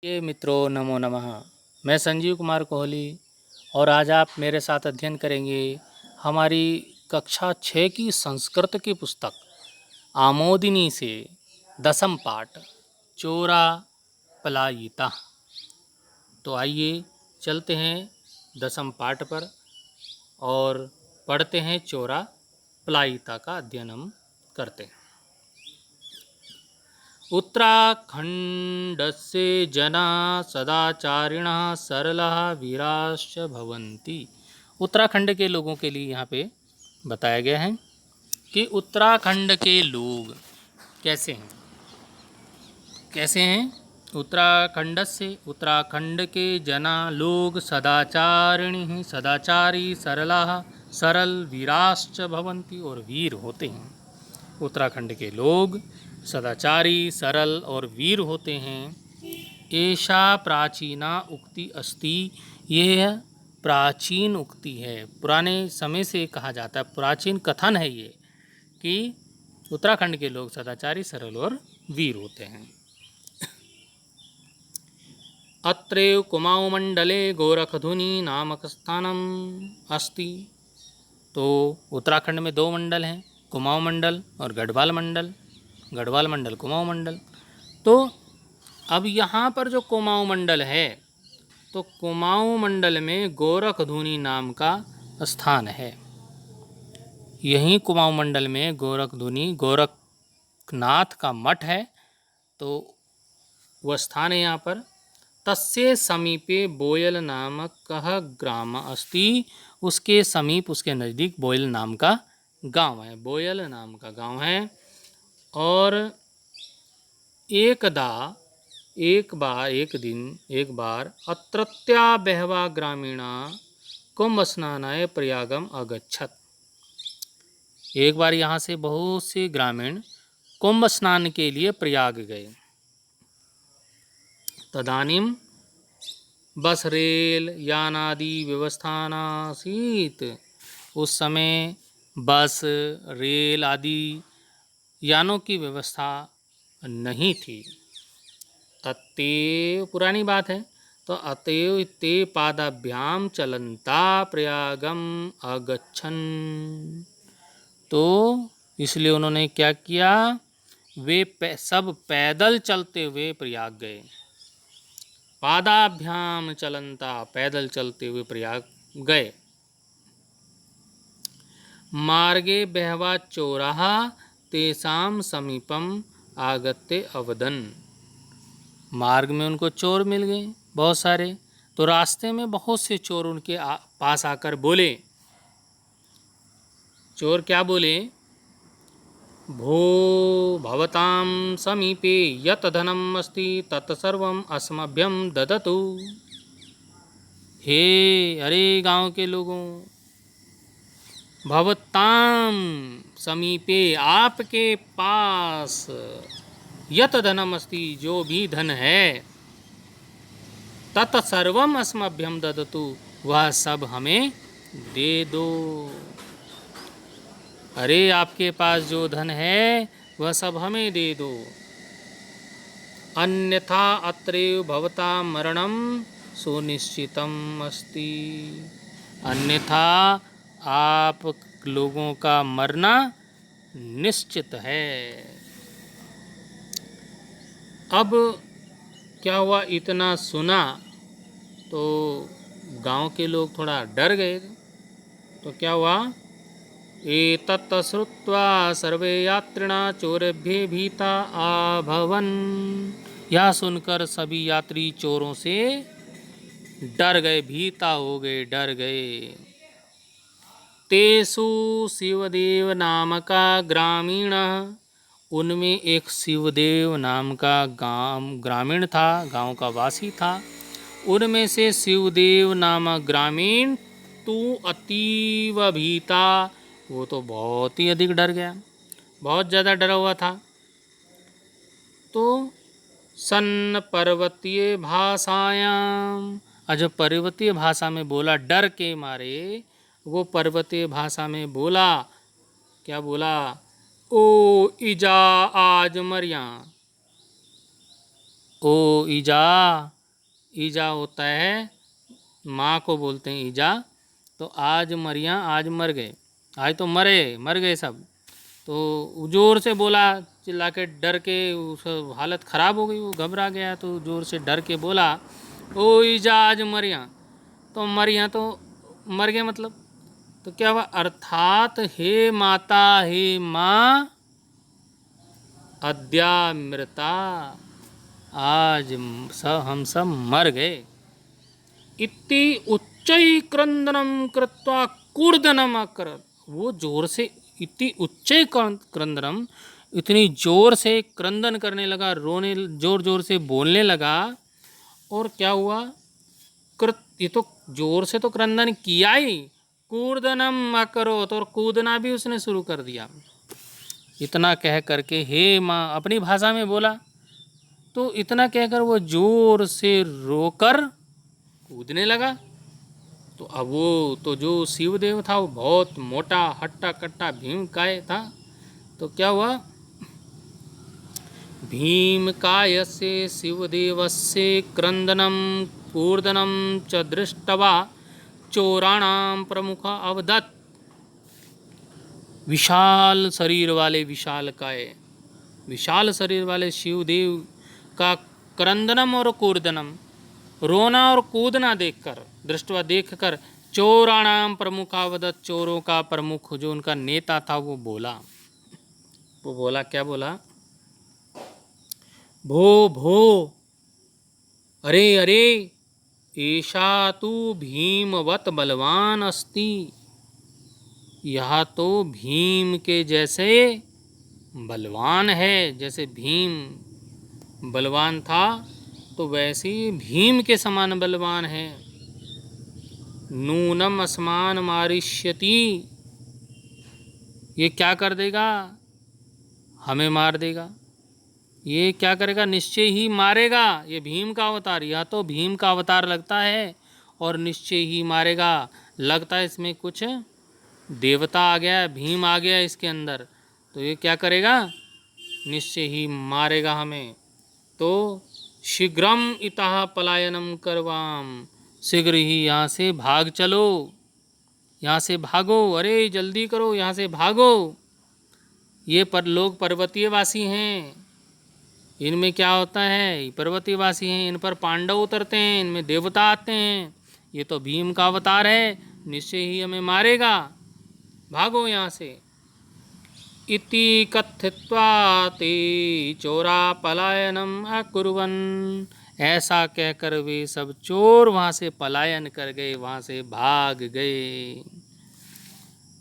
ये मित्रों नमो नमः। मैं संजीव कुमार कोहली और आज आप मेरे साथ अध्ययन करेंगे हमारी कक्षा 6 की संस्कृत की पुस्तक आमोदिनी से दसम पाठ चोरा पलायिता। तो आइए चलते हैं दसम पाठ पर और पढ़ते हैं चोरा पलायिता का अध्ययन हम करते हैं। उत्तराखण्डस्य जनाः सदाचारिणः सरलाः वीराश्च भवन्ति। उत्तराखंड के लोगों के लिए यहाँ पे बताया गया है कि उत्तराखंड के लोग कैसे हैं। उत्तराखंड के जना लोग सदाचारिणी सदाचारी सरलाः सरल वीराश्च भवन्ति और वीर होते हैं। उत्तराखंड के लोग सदाचारी सरल और वीर होते हैं। एषा प्राचीना उक्ति अस्ति, यह प्राचीन उक्ति है, पुराने समय से कहा जाता है, प्राचीन कथन है ये कि उत्तराखंड के लोग सदाचारी सरल और वीर होते हैं। अत्रैव कुमाऊं मंडले गोरखधुनी नामक स्थानम अस्ति। तो उत्तराखंड में दो मंडल हैं, कुमाऊं मंडल और गढ़वाल मंडल कुमाऊं मंडल। तो अब यहाँ पर जो कुमाऊं मंडल है तो कुमाऊं मंडल में गोरखधुनी नाम का स्थान है। यहीं कुमाऊं मंडल में गोरखनाथ का मठ है, तो वह स्थान है यहाँ पर। तस्य समीपे बोयल नामक कह ग्राम अस्ति, उसके समीप उसके नज़दीक बोयल नाम का गांव है, बोयल नाम का गांव है। और एक बार अत्रत्या बहवा ग्रामीणा कुंभ स्नानाय प्रयागम अगच्छत। एक बार यहाँ से बहुत से ग्रामीण कुंभ स्नान के लिए प्रयाग गए। तदानीम बस रेल यानादि व्यवस्था नासीत, उस समय बस रेल आदि यानों की व्यवस्था नहीं थी। तत्तेव पुरानी बात है, तो अतएव ते पादाभ्याम चलंता प्रयागम अगच्छन। तो इसलिए उन्होंने क्या किया, वे सब पैदल चलते हुए प्रयाग गए। पादाभ्याम चलंता, पैदल चलते हुए प्रयाग गए। मार्गे बहवा चोराः तेषां समीपम आगत्य अवदन्। मार्ग में उनको चोर मिल गए बहुत सारे, तो रास्ते में बहुत से चोर उनके पास आकर बोले। चोर क्या बोले, भो भवतां समीपे यत धनम अस्ति तत्सर्वम अस्मभ्यं ददतु। हे अरे गांव के लोगों, भवताम समीपे आपके पास यत धनम अस्ति जो भी धन है, तत्सर्वम अस्मभ्यम ददतु वह सब हमें दे दो। अरे आपके पास जो धन है वह सब हमें दे दो। अन्यथा अत्रैव भवता मरणम सुनिश्चितम अस्ति, अन्यथा आप लोगों का मरना निश्चित है। अब क्या हुआ, इतना सुना तो गांव के लोग थोड़ा डर गए। तो क्या हुआ, एतत् श्रुत्वा सर्वे यात्रिणा चोरेभ्य भीता अभवन्। यह सुनकर सभी यात्री चोरों से डर गए, भीता हो गए, डर गए। तेषु शिवदेव नामका ग्रामीण, उनमें एक शिवदेव नाम का ग्रामीण था, गांव का वासी था। उनमें से शिवदेव नामक ग्रामीण तू अतीव भीता, वो तो बहुत ही अधिक डर गया, बहुत ज़्यादा डरा हुआ था। तो सन्न पर्वतीय भाषायाम, जब पर्वतीय भाषा में बोला, डर के मारे वो पर्वतीय भाषा में बोला। क्या बोला, ओ इजा आज मरिया, ओ ईजा, ईजा होता है माँ को बोलते हैं ईजा। तो आज मरियाँ आज मर गए, आज तो मर गए सब। तो ज़ोर से बोला, चिल्ला के, डर के, उस हालत ख़राब हो गई, वो घबरा गया। तो ज़ोर से डर के बोला, ओ ईजा आज मरियाँ। तो मरियाँ तो मर गए मतलब। तो क्या हुआ, अर्थात हे माता, हे माँ, अद्यामृता, आज हम सब मर गए। इति उच्चै क्रंदनम कृत्वा कूर्दनम अकरत। वो जोर से, इति उच्चै क्रंदनम, इतनी जोर से क्रंदन करने लगा, रोने, जोर जोर से बोलने लगा। और क्या हुआ, ये तो जोर से तो क्रंदन किया ही, कूर्दनम अकरोत, और कूदना भी उसने शुरू कर दिया। इतना कह करके हे माँ अपनी भाषा में बोला। तो इतना कहकर वो जोर से रोकर कूदने लगा। तो अब वो तो जो शिवदेव था वो बहुत मोटा हट्टा कट्टा भीम काय था। तो क्या हुआ, भीम काय से शिवदेवस्य क्रंदनम कूर्दनम च दृष्टवा चोराणाम प्रमुख अवदत्। विशाल शरीर वाले, विशाल काय, विशाल शरीर वाले शिवदेव का क्रंदनम और कूर्दनम, रोना और कूदना देखकर, दृष्टवा देखकर, चोराणाम प्रमुखावदत, चोरों का प्रमुख जो उनका नेता था वो बोला। वो बोला, क्या बोला, भो भो, अरे अरे, ऐसा तू भीमवत बलवान अस्ति। यह तो भीम के जैसे बलवान है। जैसे भीम बलवान था तो वैसे ही भीम के समान बलवान है। नूनम अस्मान मारिष्यति, ये क्या कर देगा, हमें मार देगा। ये क्या करेगा, निश्चय ही मारेगा। ये भीम का अवतार, यह तो भीम का अवतार लगता है और निश्चय ही मारेगा। लगता है इसमें कुछ देवता आ गया, भीम आ गया इसके अंदर। तो ये क्या करेगा, निश्चय ही मारेगा हमें। तो शीघ्रम इतः पलायनम करवाम, शीघ्र ही यहाँ से भाग चलो, यहाँ से भागो, अरे जल्दी करो, यहाँ से भागो। ये लोग पर्वतीय वासी हैं, इनमें क्या होता है, पर्वतीय वासी हैं, इन पर पांडव उतरते हैं, इनमें देवता आते हैं। ये तो भीम का अवतार है, निश्चय ही हमें मारेगा, भागो यहाँ से। इति कथित्वा ते चोरा पलायनम अकुर्वन्, ऐसा कहकर वे सब चोर वहाँ से पलायन कर गए, वहाँ से भाग गए।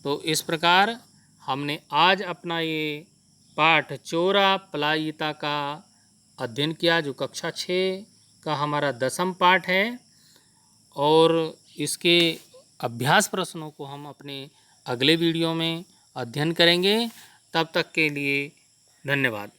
तो इस प्रकार हमने आज अपना ये पाठ चोरा पलायिता का अध्ययन किया, जो कक्षा 6 का हमारा 10वां पाठ है। और इसके अभ्यास प्रश्नों को हम अपने अगले वीडियो में अध्ययन करेंगे। तब तक के लिए धन्यवाद।